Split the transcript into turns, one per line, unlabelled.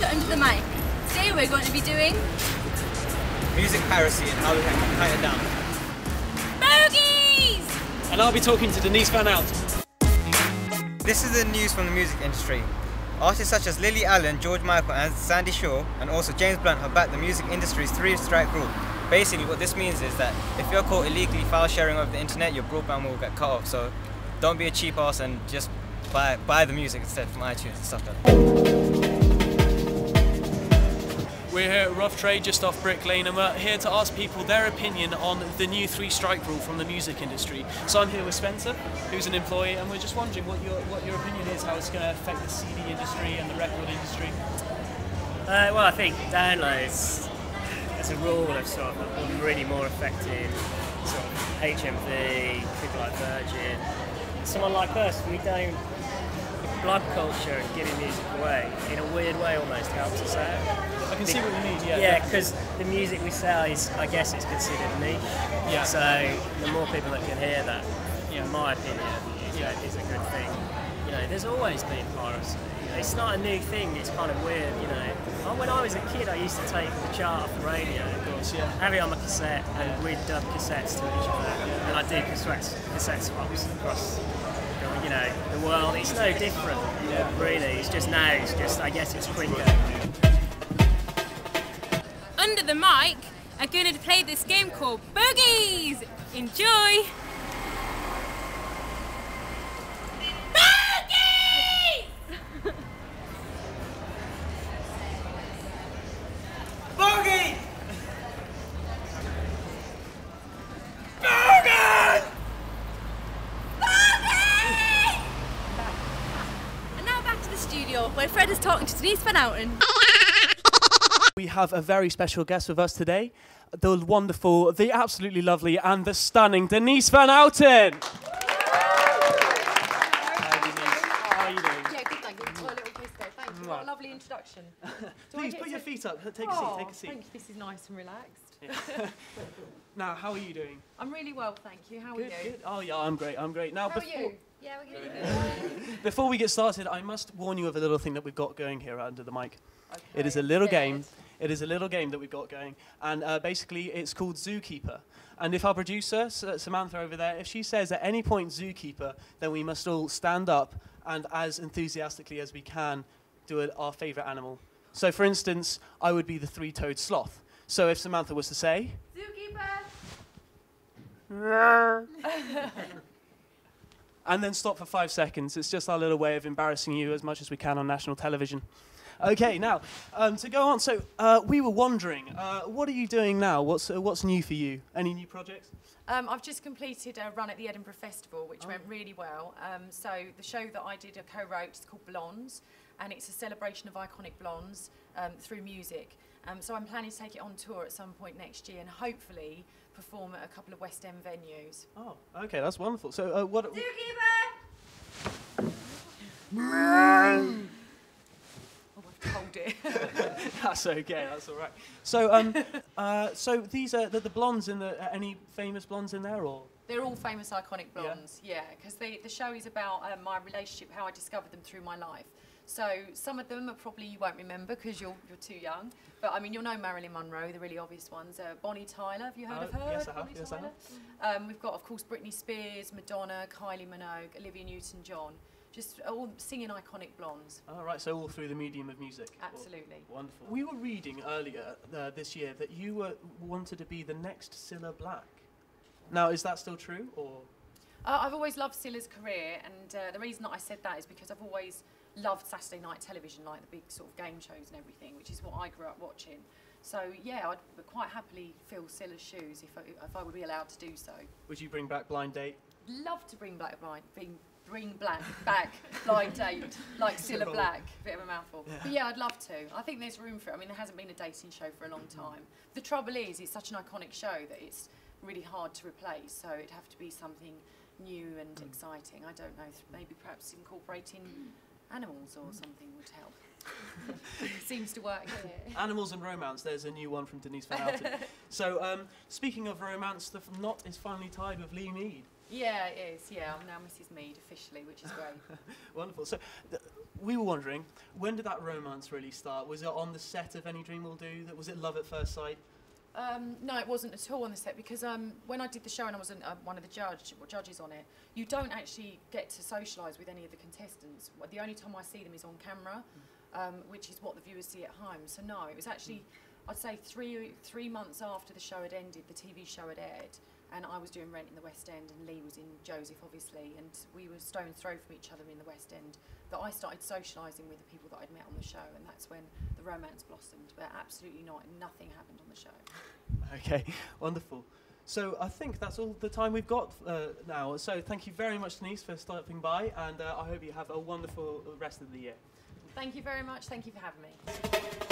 to Under the Mic. Today we're going to be doing
music piracy and how we can cut it down.
Bogies!
And I'll be talking to Denise Van Outen.
This is the news from the music industry. Artists such as Lily Allen, George Michael and Sandy Shaw and also James Blunt have backed the music industry's 3-strike rule. Basically what this means is that if you're caught illegally file sharing over the internet, your broadband will get cut off. So don't be a cheap ass and just buy the music instead from iTunes and stuff like that.
We're here at Rough Trade just off Brick Lane and we're here to ask people their opinion on the new 3-strike rule from the music industry. So I'm here with Spencer, who's an employee, and we're just wondering what your opinion is, how it's going to affect the CD industry and the record industry.
Well, I think downloads as a rule have sort of really more affecting sort of HMV, people like Virgin. Someone like us, we don't. Blood culture and giving music away in a weird way almost helps us out.
I can see what you mean, yeah.
Yeah, because the music we sell is, I guess it's considered niche.
Yeah.
So the more people that can hear that, in my opinion, is a good thing. You know, there's always been piracy. You know, it's not a new thing. It's kind of weird. You know, when I was a kid, I used to take the chart off the radio, of course, have it on my cassette, and we'd dub cassettes to each other, and I'd do cassette swaps across. You know, the world, it's no different, really, it's just now, I guess it's quicker.
Under the Mic are going to play this game called Bogies! Enjoy! Bogies!
Bogey!
Studio where Fred is talking to Denise Van Outen.
We have a very special guest with us today, the wonderful, the absolutely lovely and the stunning Denise Van Outen. How are you doing?
Yeah, good, thank you. Got a little kiss there. Thank you. What a lovely introduction.
Please put your feet up. Take a seat. Take a seat.
Thank you. This is nice and relaxed.
Now, how are you doing?
I'm really well, thank you. How are you?
Good. Oh yeah, I'm great. I'm great. Now,
How are you? Yeah, we're good.
Before we get started, I must warn you of a little thing that we've got going here Under the Mic.
Okay.
It is a little game. It is a little game that we've got going, and basically it's called Zookeeper. And if our producer, Samantha over there, if she says at any point Zookeeper, then we must all stand up and as enthusiastically as we can do our favourite animal. So for instance, I would be the 3-toed sloth. So if Samantha was to say... Zookeeper! And then stop for 5 seconds. It's just our little way of embarrassing you as much as we can on national television. Okay, now, to go on, so we were wondering, what are you doing now? What's new for you? Any new projects?
I've just completed a run at the Edinburgh Festival, which went really well. So the show that I did, co-wrote, is called Blondes, and it's a celebration of iconic blondes through music. So I'm planning to take it on tour at some point next year and hopefully perform at a couple of West End venues.
Oh, okay, that's wonderful. So what...
Zookeeper! Oh, I've told it.
That's okay, that's all right. So, so these are the blondes in the... any famous blondes in there, or...?
They're all famous iconic blondes, yeah, because the show is about my relationship, how I discovered them through my life. So some of them are probably you won't remember because you're too young. But I mean, you'll know Marilyn Monroe, the really obvious ones. Bonnie Tyler, have you heard of her?
Yes, I have. Yes, I have.
We've got, of course, Britney Spears, Madonna, Kylie Minogue, Olivia Newton-John. Just all singing iconic blondes.
All right, so all through the medium of music.
Absolutely.
Wonderful. We were reading earlier this year that you wanted to be the next Cilla Black. Now, is that still true, or...?
I've always loved Cilla's career, and the reason that I said that is because I've always loved Saturday night television, like the big sort of game shows and everything, which is what I grew up watching. So yeah, I'd quite happily fill Cilla's shoes if I would be allowed to do so.
Would you bring back Blind Date?
Love to bring back Blind Date, like Cilla Black, bit of a mouthful. Yeah. But yeah, I'd love to. I think there's room for it. I mean, there hasn't been a dating show for a long time. The trouble is, it's such an iconic show that it's really hard to replace, so it'd have to be something new and exciting. I don't know, maybe perhaps incorporating animals or something would help. Seems to work here.
Animals and romance, there's a new one from Denise Van Outen. So, speaking of romance, the knot is finally tied with Lee Mead.
Yeah, it is. Yeah, I'm now Mrs. Mead officially, which is great.
Wonderful. So, we were wondering, when did that romance really start? Was it on the set of Any Dream Will Do? Was it love at first sight?
No, it wasn't at all on the set because when I did the show and I was one of the judges on it, you don't actually get to socialise with any of the contestants. The only time I see them is on camera, which is what the viewers see at home. So no, it was actually, I'd say three months after the show had ended, the TV show had aired, and I was doing Rent in the West End and Lee was in Joseph obviously, and we were stone's throw from each other in the West End, that I started socialising with the people that I'd met on the show, and that's when the romance blossomed. But absolutely not, nothing happened on the show.
Okay, wonderful. So I think that's all the time we've got now. So thank you very much, Denise, for stopping by, and I hope you have a wonderful rest of the year.
Thank you very much. Thank you for having me.